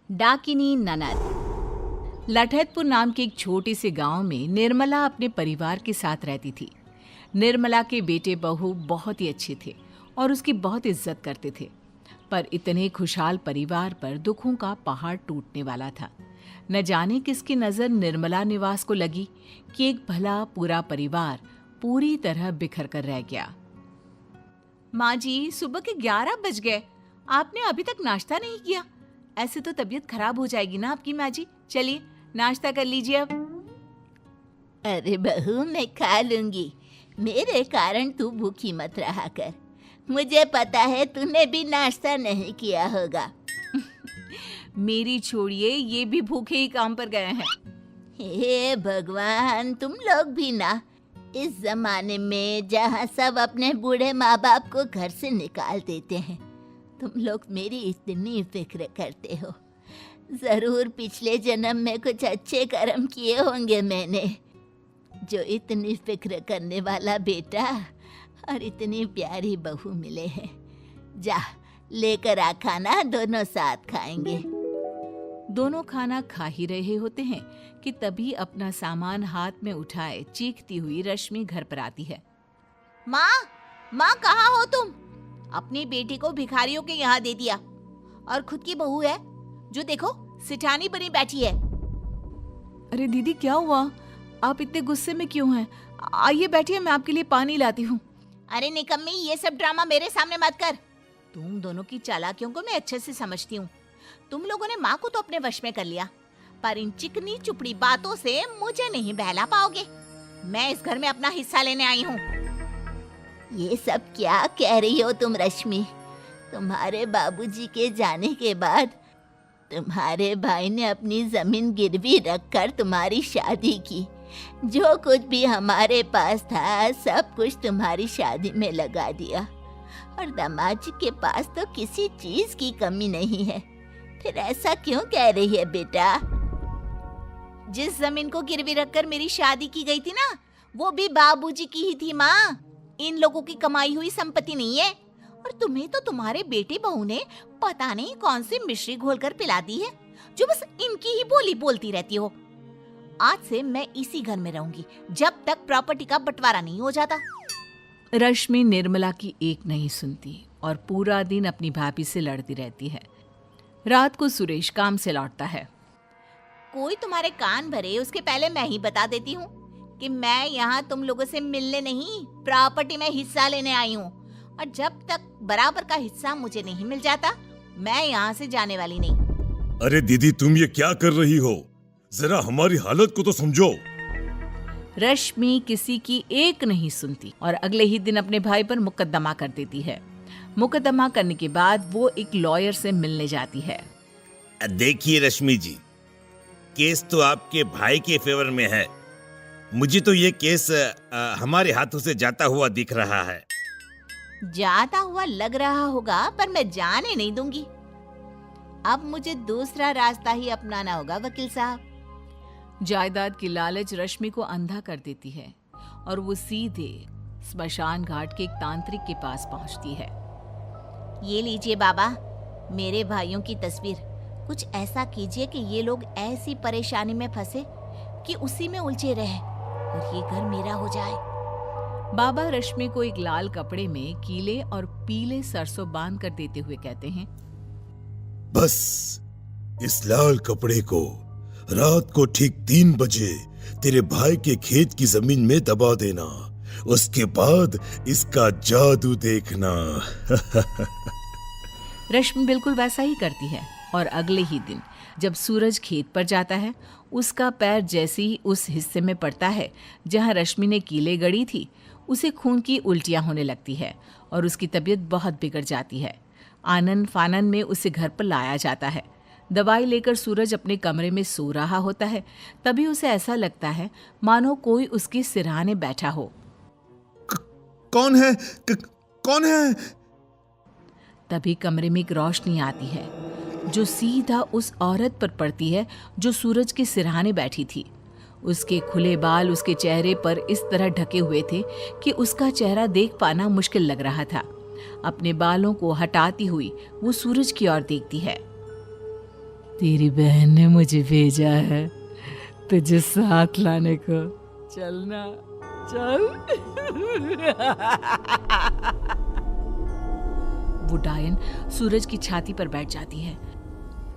डाकिनी ननद। लठैतपुर नाम के एक छोटे से गांव में निर्मला अपने परिवार के साथ रहती थी। निर्मला के बेटे बहू बहुत ही अच्छे थे और उसकी बहुत इज्जत करते थे। पर इतने खुशहाल परिवार पर दुखों का पहाड़ टूटने वाला था। न जाने किसकी नज़र निर्मला निवास को लगी कि एक भला पूरा परिवार पूरी तरह बिखर कर रह गया। माँ जी, सुबह के 11 बज गए, आपने अभी तक नाश्ता नहीं किया। ऐसे तो तबीयत खराब हो जाएगी ना आपकी माँ जी। चलिए नाश्ता कर लीजिए अब। अरे बहू, मैं खा लूंगी। मेरे कारण तू भूखी मत रहा कर। मुझे पता है तूने भी नाश्ता नहीं किया होगा। मेरी छोड़िए, ये भी भूखे ही काम पर गए हैं। हे भगवान, तुम लोग भी ना, इस जमाने में जहाँ सब अपने बूढ़े माँ बाप को घर से निकाल देते हैं, तुम लोग मेरी इतनी फिक्र करते हो। जरूर पिछले जन्म में कुछ अच्छे कर्म किए होंगे मैंने, जो इतनी फिक्र करने वाला बेटा और इतनी प्यारी बहू मिले हैं। जा लेकर आ खाना, दोनों साथ खाएंगे। दोनों खाना खा ही रहे होते हैं कि तभी अपना सामान हाथ में उठाए चीखती हुई रश्मि घर पर आती है। माँ, माँ कहाँ हो तुम? अपनी बेटी को भिखारियों के यहाँ दे दिया और खुद की बहू है जो देखो सिठानी बनी बैठी है। अरे दीदी, क्या हुआ? आप इतने गुस्से में क्यों हैं? आइए बैठिए, मैं आपके लिए पानी लाती हूँ। अरे निकम्मी, ये सब ड्रामा मेरे सामने मत कर। तुम दोनों की चालाकियों को मैं अच्छे से समझती हूँ। तुम लोगों ने माँ को तो अपने वश में कर लिया, पर इन चिकनी चुपड़ी बातों से मुझे नहीं बहला पाओगे। मैं इस घर में अपना हिस्सा लेने आई हूँ। ये सब क्या कह रही हो तुम रश्मि? तुम्हारे बाबूजी के जाने के बाद तुम्हारे भाई ने अपनी जमीन गिरवी रखकर तुम्हारी शादी की। जो कुछ भी हमारे पास था सब कुछ तुम्हारी शादी में लगा दिया, और दामाद जी के पास तो किसी चीज की कमी नहीं है। फिर ऐसा क्यों कह रही है बेटा? जिस जमीन को गिरवी रखकर मेरी शादी की गई थी ना, वो भी बाबूजी की ही थी माँ। इन लोगों की कमाई हुई संपत्ति नहीं है। और तुम्हें तो तुम्हारे बेटे बहू ने पता नहीं कौन सी मिश्री घोलकर पिला दी है, जो बस इनकी ही बोली बोलती रहती हो। आज से मैं इसी घर में रहूंगी जब तक प्रॉपर्टी का बंटवारा नहीं हो जाता। रश्मि निर्मला की एक नहीं सुनती और पूरा दिन अपनी भाभी से लड़ती रहती है। रात को सुरेश काम से लौटता है। कोई तुम्हारे कान भरे उसके पहले मैं ही बता देती हूँ कि मैं यहाँ तुम लोगों से मिलने नहीं, प्रॉपर्टी में हिस्सा लेने आई हूँ। और जब तक बराबर का हिस्सा मुझे नहीं मिल जाता, मैं यहाँ से जाने वाली नहीं। अरे दीदी, तुम ये क्या कर रही हो? जरा हमारी हालत को तो समझो। रश्मि किसी की एक नहीं सुनती और अगले ही दिन अपने भाई पर मुकदमा कर देती है। मुकदमा करने के बाद वो एक लॉयर से मिलने जाती है। देखिए रश्मि जी, केस तो आपके भाई के फेवर में है। मुझे तो ये केस हमारे हाथों से जाता हुआ दिख रहा है। जाता हुआ लग रहा होगा, पर मैं जाने नहीं दूंगी। अब मुझे दूसरा रास्ता ही अपनाना होगा वकील साहब। जायदाद की लालच रश्मि को अंधा कर देती है और वो सीधे स्मशान घाट के एक तांत्रिक के पास पहुंचती है। ये लीजिए बाबा, मेरे भाइयों की तस्वीर। कुछ ऐसा कीजिए कि ये लोग ऐसी परेशानी में फंसे कि उसी में उलझे रहे और ये घर मेरा हो जाए। बाबा रश्मि को एक लाल कपड़े में कीले और पीले सरसों बांध कर देते हुए कहते हैं, बस इस लाल कपड़े को रात को ठीक 3 बजे तेरे भाई के खेत की जमीन में दबा देना। उसके बाद इसका जादू देखना। रश्मि बिल्कुल वैसा ही करती है और अगले ही दिन जब सूरज खेत पर जाता है, उसका पैर जैसे ही उस हिस्से में पड़ता है जहां रश्मि ने कीले गड़ी थी, उसे खून की उल्टियां होने लगती है और उसकी तबीयत बहुत बिगड़ जाती है। आनन फानन में उसे घर पर लाया जाता है। दवाई लेकर सूरज अपने कमरे में सो रहा होता है, तभी उसे ऐसा लगता है मानो कोई उसके सिरहाने बैठा हो। कौन है? कौन है? तभी कमरे में एक रोशनी आती है जो सीधा उस औरत पर पड़ती है जो सूरज के सिरहाने बैठी थी। उसके खुले बाल उसके चेहरे पर इस तरह ढके हुए थे कि उसका चेहरा देख पाना मुश्किल लग रहा था। अपने बालों को हटाती हुई वो सूरज की ओर देखती है। तेरी बहन ने मुझे भेजा है तुझे साथ लाने को। चलना, चल। वो डायन सूरज की छाती पर बैठ जाती है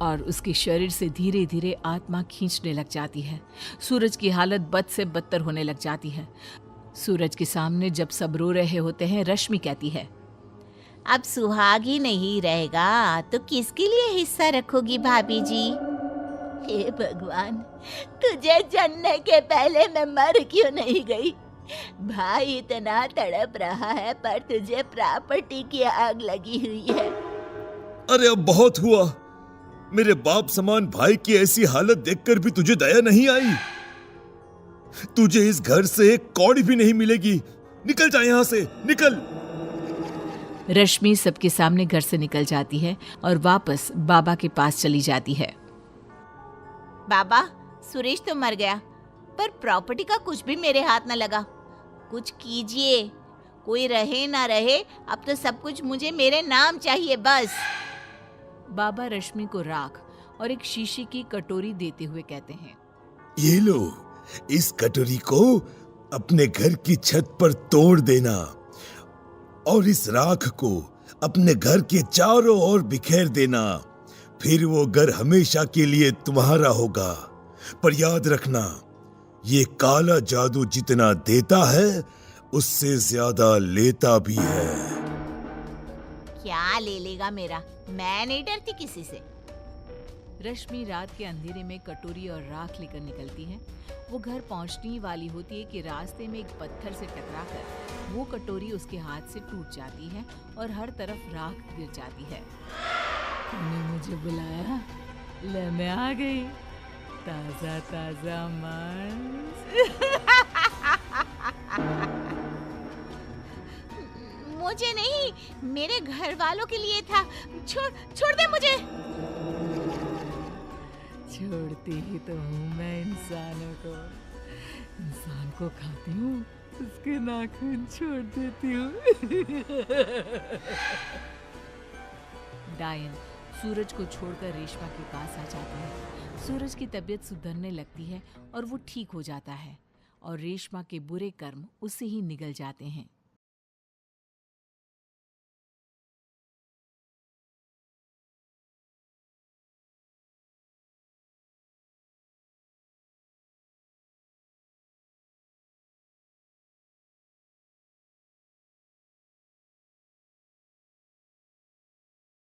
और उसके शरीर से धीरे धीरे आत्मा खींचने लग जाती है। सूरज की हालत बद से बदतर होने लग जाती है। सूरज के सामने जब सब रो रहे होते हैं, रश्मि कहती है, अब सुहाग ही नहीं रहेगा तो किसके लिए हिस्सा रखोगी भाभी जी? हे भगवान, तुझे जानने के पहले मैं मर क्यों नहीं गई? भाई इतना तड़प रहा है पर तुझे प्रॉपर्टी की आग लगी हुई है। अरे अब बहुत हुआ। मेरे बाप समान भाई की ऐसी हालत देखकर भी तुझे दया नहीं आई। तुझे इस घर से एक कौड़ी भी नहीं मिलेगी। निकल जा यहां से, निकल। रश्मि सबके सामने घर से निकल जाती है और वापस बाबा के पास चली जाती है। बाबा, सुरेश तो मर गया पर प्रॉपर्टी का कुछ भी मेरे हाथ न लगा। कुछ कीजिए, कोई रहे ना रहे, अब तो सब कुछ मुझे मेरे नाम चाहिए बस। बाबा रश्मि को राख और एक शीशे की कटोरी देते हुए कहते हैं, ये लो, इस कटोरी को अपने घर की छत पर तोड़ देना और इस राख को अपने घर के चारों ओर बिखेर देना। फिर वो घर हमेशा के लिए तुम्हारा होगा। पर याद रखना, ये काला जादू जितना देता है उससे ज्यादा लेता भी है। क्या ले लेगा मेरा? मैं नहीं डरती किसी से। रश्मि रात के अंधेरे में कटोरी और राख लेकर निकलती है। वो घर पहुंचने वाली होती है कि रास्ते में एक पत्थर से टकराकर वो कटोरी उसके हाथ से टूट जाती है और हर तरफ राख गिर जाती है। तूने मुझे बुलाया? ले मैं आ गई। ताजा ताजा मांस। मुझे नहीं, मेरे घर वालों के लिए था। छोड़ दे मुझे। छोड़ती ही तो हूँ मैं इंसानों को। इंसान को खाती हूँ, उसके नाखून छोड़ देती हूँ। डायन सूरज को छोड़कर रेशमा के पास आ जाती है। सूरज की तबीयत सुधरने लगती है और वो ठीक हो जाता है और रेशमा के बुरे कर्म उससे ही निगल जाते हैं।